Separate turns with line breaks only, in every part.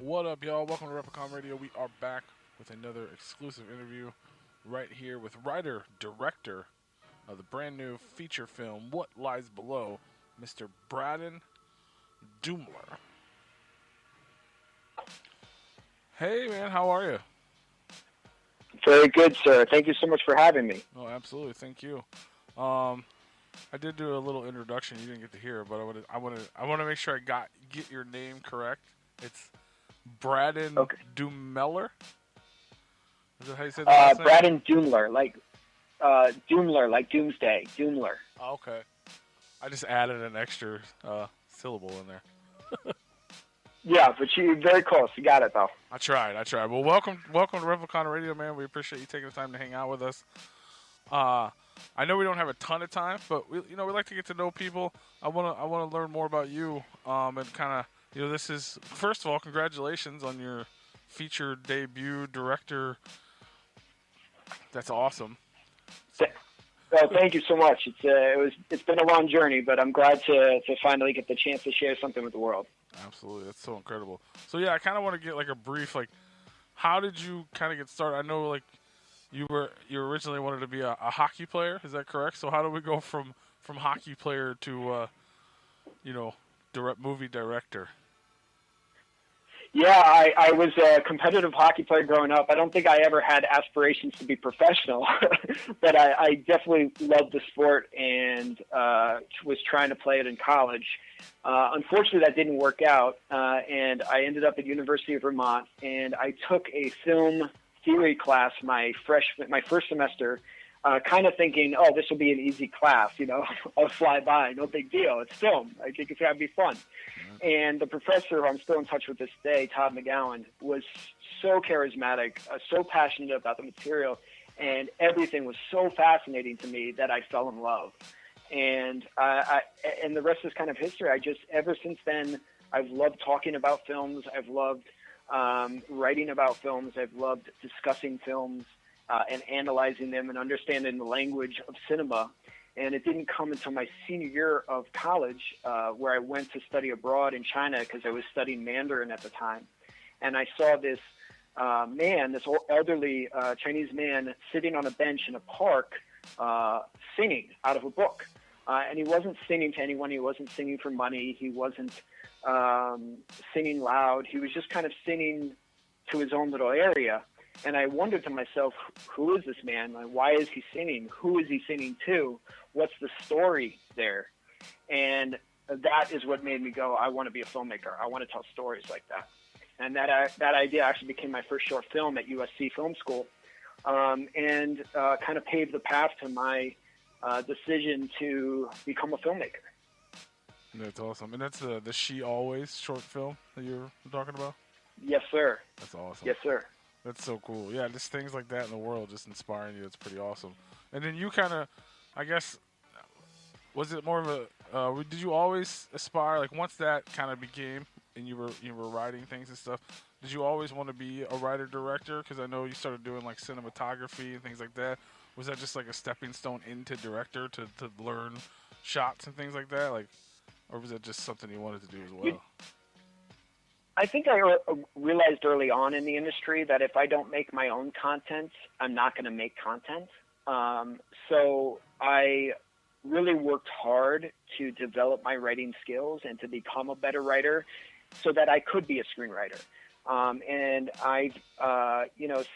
What up, y'all? Welcome to Replicon Radio. We are back with another exclusive interview right here with writer, director of the brand new feature film What Lies Below, Mr. Braden Duemmler. Hey, man, how are you?
Very good, sir. Thank you so much for having me.
Oh, absolutely. Thank you. Um, I did do a little introduction. You didn't get to hear it, but I want to make sure get your name correct. It's Braden
Okay.
Duemmler. Is that how you say the last name?
Braden Duemmler, like Doomsday, Duemmler.
Oh, okay. I just added an extra syllable in there.
Yeah, but you very close. You got it though.
I tried. Well, welcome to Replicon Radio, man. We appreciate you taking the time to hang out with us. Uh, I know we don't have a ton of time, but we like to get to know people. I wanna learn more about you. And kind of, this is first of all, congratulations on your feature debut, director. That's awesome.
Th- Thank you so much. It's been a long journey, but I'm glad to finally get the chance to share something with the world.
Absolutely, that's so incredible. So yeah, I kind of want to get like a brief, like, how did you kind of get started? I know like you originally wanted to be a hockey player. Is that correct? So how do we go from hockey player to you know direct movie director?
Yeah, I was a competitive hockey player growing up. I don't think I ever had aspirations to be professional, but I definitely loved the sport and was trying to play it in college. Unfortunately, that didn't work out, and I ended up at University of Vermont, and I took a film theory class my first semester, kind of thinking, oh, this will be an easy class, I'll fly by, no big deal. It's film. I think it's gonna be fun. And the professor, who I'm still in touch with this day, Todd McGowan, was so charismatic, so passionate about the material, and everything was so fascinating to me that I fell in love. And the rest is kind of history. Ever since then, I've loved talking about films. I've loved writing about films. I've loved discussing films and analyzing them and understanding the language of cinema. And it didn't come until my senior year of college, where I went to study abroad in China because I was studying Mandarin at the time. And I saw this this elderly Chinese man sitting on a bench in a park singing out of a book. And he wasn't singing to anyone. He wasn't singing for money. He wasn't singing loud. He was just kind of singing to his own little area. And I wondered to myself, who is this man? Like, why is he singing? Who is he singing to? What's the story there? And that is what made me go, I want to be a filmmaker. I want to tell stories like that. And that idea actually became my first short film at USC Film School, and kind of paved the path to my decision to become a filmmaker.
That's awesome, and that's the She Always short film that you're talking about.
Yes, sir.
That's awesome.
Yes, sir.
That's so cool. Yeah, just things like that in the world just inspiring you. It's pretty awesome. And then you kind of, I guess, was it more of a? Did you always aspire, like, once that kind of became and you were writing things and stuff? Did you always want to be a writer director? Because I know you started doing like cinematography and things like that. Was that just like a stepping stone into director to learn shots and things like that? Like, or was it just something you wanted to do as well?
I think I realized early on in the industry that if I don't make my own content, I'm not going to make content. So I really worked hard to develop my writing skills and to become a better writer so that I could be a screenwriter. And I've,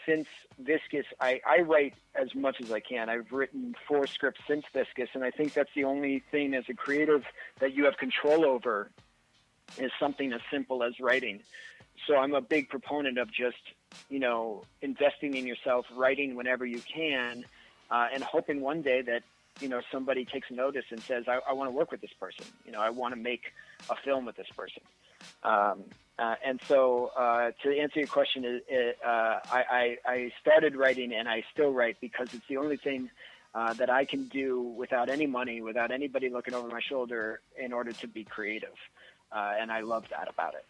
since Viscus, I write as much as I can. I've written 4 scripts since Viscus, and I think that's the only thing as a creative that you have control over is something as simple as writing. So I'm a big proponent of just, investing in yourself, writing whenever you can, and hoping one day that, somebody takes notice and says, I want to work with this person. I want to make a film with this person. And so to answer your question, I started writing and I still write because it's the only thing that I can do without any money, without anybody looking over my shoulder in order to be creative. And I love that about it.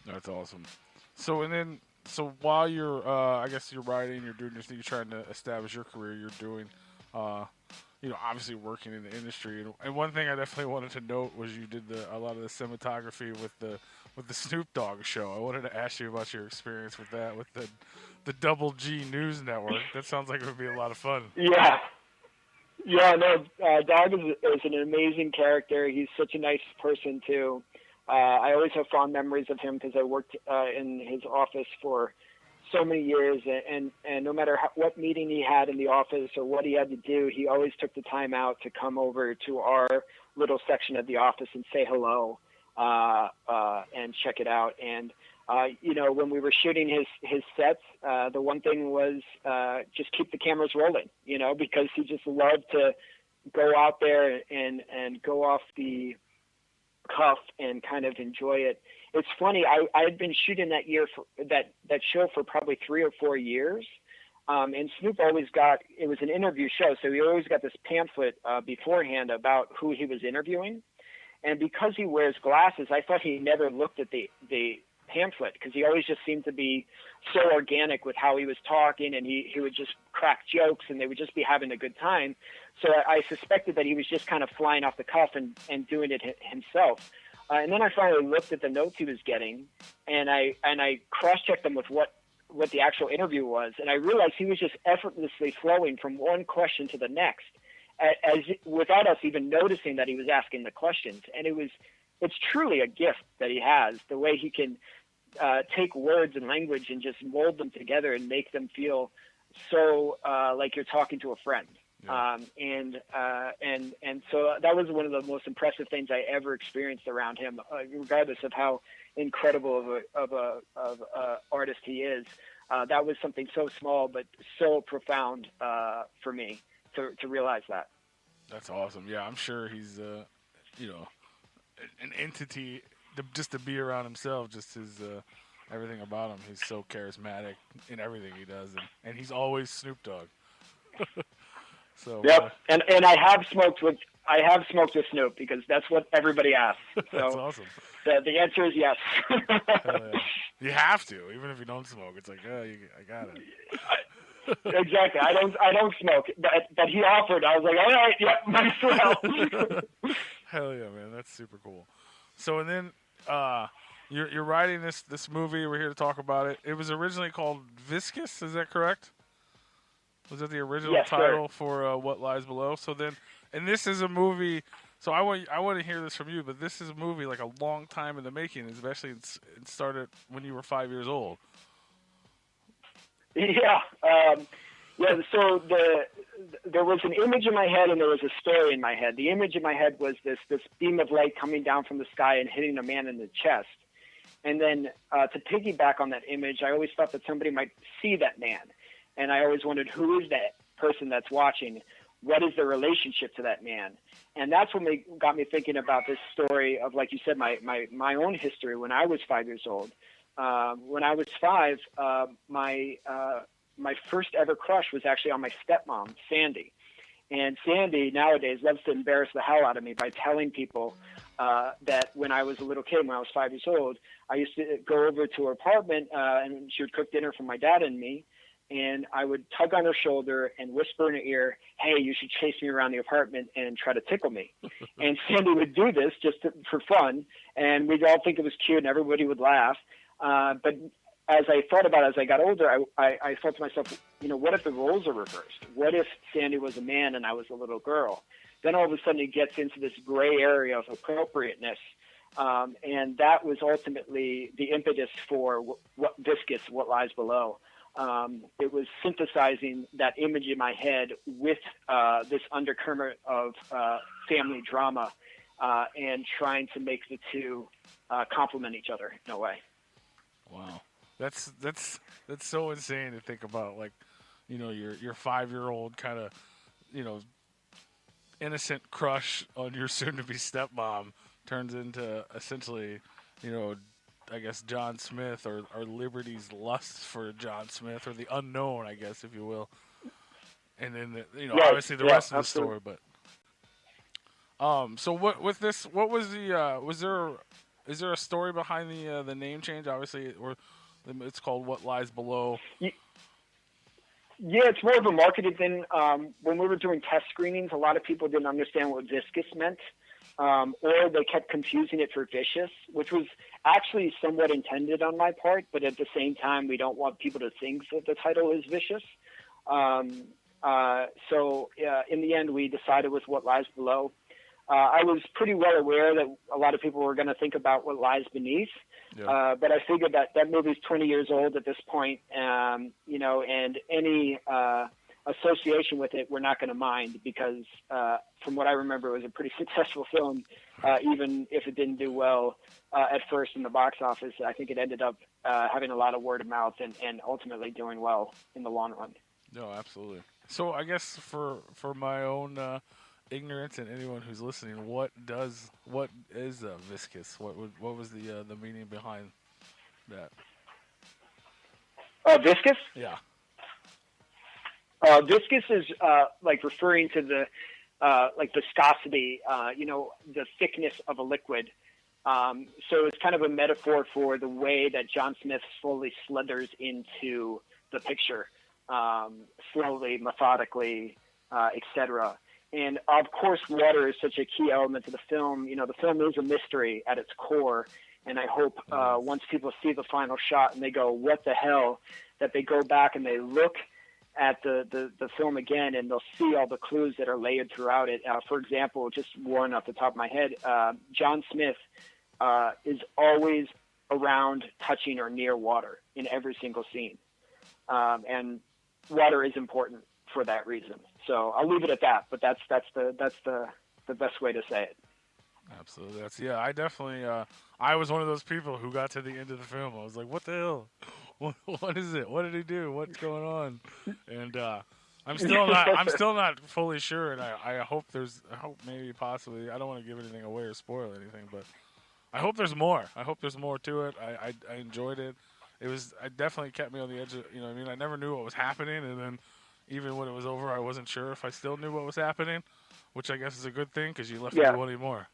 That's awesome. So while you're, I guess you're writing, you're doing your thing, you're trying to establish your career. You're doing, obviously working in the industry. And one thing I definitely wanted to note was you did a lot of the cinematography with with the Snoop Dogg show. I wanted to ask you about your experience with that, with the Double G News Network. That sounds like it would be a lot of fun.
Yeah, yeah, no, Dog is an amazing character. He's such a nice person too. I always have fond memories of him because I worked in his office for so many years, and no matter what meeting he had in the office or what he had to do, he always took the time out to come over to our little section of the office and say hello and check it out. And you know, when we were shooting his sets, the one thing was just keep the cameras rolling, you know, because he just loved to go out there and go off the cuff and kind of enjoy it. It's funny. I had been shooting that year for that show for probably 3 or 4 years. And Snoop always got, it was an interview show, so he always got this pamphlet beforehand about who he was interviewing. And because he wears glasses, I thought he never looked at the pamphlet because he always just seemed to be so organic with how he was talking, and he would just crack jokes and they would just be having a good time. So I suspected that he was just kind of flying off the cuff and doing it himself. And then I finally looked at the notes he was getting, and I cross-checked them with what the actual interview was, and I realized he was just effortlessly flowing from one question to the next, as without us even noticing that he was asking the questions. And it's truly a gift that he has, the way he can take words and language and just mold them together and make them feel so like you're talking to a friend. Yeah. And so that was one of the most impressive things I ever experienced around him, regardless of how incredible of a artist he is. That was something so small but so profound for me to realize that.
That's awesome. Yeah, I'm sure he's you know, an entity just to be around himself. Just his everything about him. He's so charismatic in everything he does, and he's always Snoop Dogg. So
yep, and I have smoked with Snoop because that's what everybody asks. So
that's awesome.
The answer is yes.
Yeah. You have to, even if you don't smoke. It's like, I got it.
Exactly. I don't smoke, but he offered. I was like, all right, yeah, might as well.
Hell yeah, man, that's super cool. So and then you're writing this movie. We're here to talk about it. It was originally called Viscous. Is that correct? Was that the original title for What Lies Below? So then, and this is a movie. So I want to hear this from you, but this is a movie like a long time in the making, especially it started when you were 5 years old.
Yeah, yeah. So there was an image in my head and there was a story in my head. The image in my head was this beam of light coming down from the sky and hitting a man in the chest. And then to piggyback on that image, I always thought that somebody might see that man. And I always wondered, who is that person that's watching? What is their relationship to that man? And that's what got me thinking about this story of, like you said, my own history when I was 5 years old. When I was 5, my first ever crush was actually on my stepmom, Sandy. And Sandy nowadays loves to embarrass the hell out of me by telling people that when I was a little kid, when I was 5 years old, I used to go over to her apartment and she would cook dinner for my dad and me. And I would tug on her shoulder and whisper in her ear, hey, you should chase me around the apartment and try to tickle me. And Sandy would do this just for fun, and we'd all think it was cute and everybody would laugh. But as I thought about it, as I got older, I thought to myself, you know, what if the roles are reversed? What if Sandy was a man and I was a little girl? Then all of a sudden it gets into this gray area of appropriateness. And that was ultimately the impetus for Viscous, What Lies Below. It was synthesizing that image in my head with this undercurrent of family drama and trying to make the two complement each other in a way.
Wow, that's so insane to think about. Like, you know, your 5-year-old kind of, you know, innocent crush on your soon-to-be stepmom turns into essentially, you know, I guess John Smith or Liberty's lust for John Smith or the unknown, I guess, if you will. And then obviously the rest of the story. But so what with this? What was the? Is there a story behind the name change? Obviously, or it's called What Lies Below.
Yeah, it's more of a marketing thing. When we were doing test screenings, a lot of people didn't understand what viscous meant. or they kept confusing it for vicious, which was actually somewhat intended on my part, but at the same time, we don't want people to think that the title is vicious. So in the end, we decided with What Lies Below. I was pretty well aware that a lot of people were going to think about What Lies Beneath, but I figured that that movie's 20 years old at this point, you know, and any association with it we're not going to mind because from what I remember, it was a pretty successful film, even if it didn't do well at first in the box office. I think it ended up having a lot of word of mouth and ultimately doing well in the long run.
No, absolutely. So I guess for my own ignorance and anyone who's listening, what is viscous? What was the meaning behind that?
Viscous?
Yeah.
Viscous is like referring to the like viscosity, you know, the thickness of a liquid. So it's kind of a metaphor for the way that John Smith slowly slithers into the picture, slowly, methodically, etc. And of course, water is such a key element to the film. You know, the film is a mystery at its core. And I hope once people see the final shot and they go, "What the hell?" that they go back and they look at the film again and they'll see all the clues that are layered throughout it. For example, just one off the top of my head, John Smith is always around, touching, or near water in every single scene. And water is important for that reason. So I'll leave it at that, but that's the best way to say it.
Absolutely. I definitely I was one of those people who got to the end of the film. I was like, "What the hell? What is it? What did he do? What's going on?" And I'm still not fully sure, and I hope maybe possibly, I don't want to give anything away or spoil anything, but I hope there's more. I hope there's more to it. I enjoyed it. It definitely kept me on the edge of, you know what I mean? I never knew what was happening, and then even when it was over, I wasn't sure if I still knew what was happening, which I guess is a good thing because you left me
Yeah.
wanting more.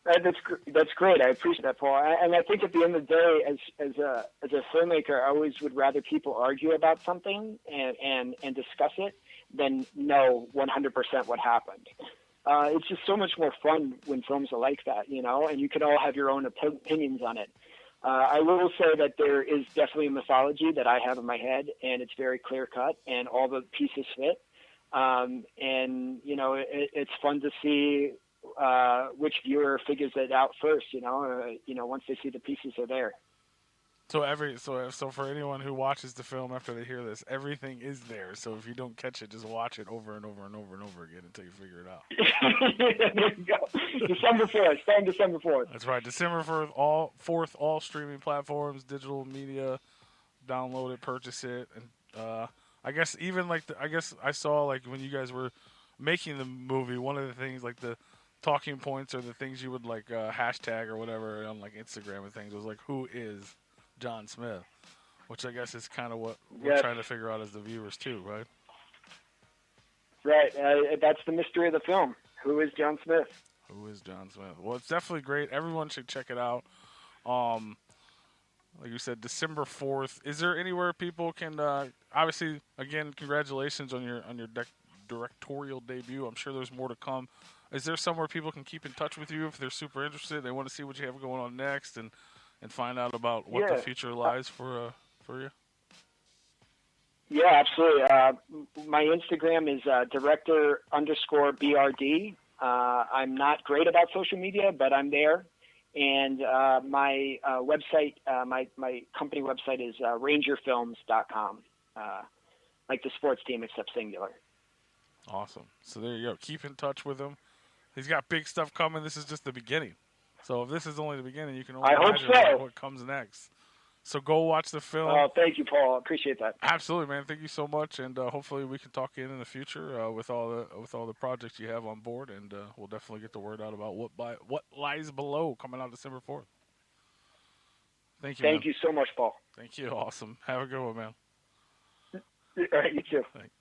That's great. I appreciate that, Paul. And I think at the end of the day, as a filmmaker, I always would rather people argue about something and discuss it than know 100% what happened. It's just so much more fun when films are like that, you know, and you can all have your own opinions on it. I will say that there is definitely a mythology that I have in my head, and it's very clear cut, and all the pieces fit. And you know, it's fun to see which viewer figures it out first. You know, once they see the pieces are there.
So for anyone who watches the film after they hear this, everything is there. So if you don't catch it, just watch it over and over and over and over again until you figure it out.
There you go. December 4th, starting December 4th.
That's right. December 4th, all streaming platforms, digital media, download it, purchase it, and I guess even like I guess I saw like when you guys were making the movie, one of the things like the talking points or the things you would like hashtag or whatever on like Instagram and things was like, who is John Smith, which I guess is kind of what we're
Yes.
trying to figure out as the viewers too, right?
Right. That's the mystery of the film. Who is John Smith?
Who is John Smith? Well, it's definitely great. Everyone should check it out. Um, like you said, December 4th. Is there anywhere people can? Obviously, again, congratulations on your directorial debut. I'm sure there's more to come. Is there somewhere people can keep in touch with you if they're super interested? They want to see what you have going on next and find out about what the
Yeah.
future lies for you.
Yeah, absolutely. My Instagram is director_BRD. I'm not great about social media, but I'm there. And my website, my company website is rangerfilms.com, like the sports team except singular.
Awesome. So there you go. Keep in touch with him. He's got big stuff coming. This is just the beginning. So if this is only the beginning, you can only
I hope
imagine
so.
what comes next. So go watch the film.
Oh, thank you, Paul. I appreciate that.
Absolutely, man. Thank you so much, and hopefully we can talk again in the future with all the projects you have on board, and we'll definitely get the word out about what lies below coming out December 4th. Thank you, man.
Thank you so much, Paul.
Thank you. Awesome. Have a good one, man.
All right, you too.
Thanks.